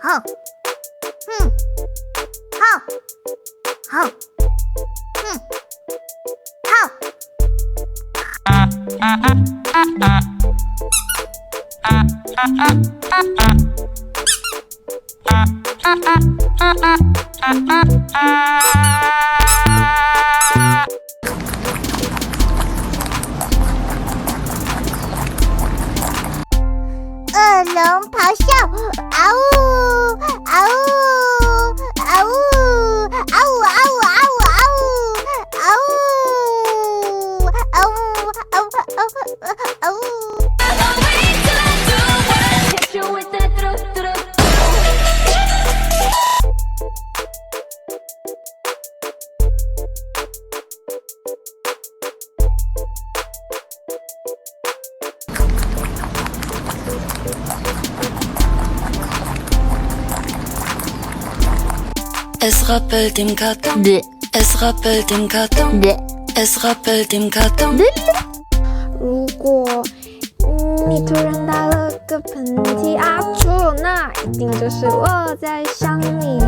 哼，哼，哼，哼，哼，哼。恶龙咆哮，嗷呜，嗷呜，嗷呜，嗷呜，嗷呜，嗷呜，嗷呜，嗷呜，嗷呜，嗷呜。Es rappelt im Karton. Es rappelt im Karton. Es rappelt im Karton. 如果你突然打了个喷嚏啊，错，那一定就是我在想你。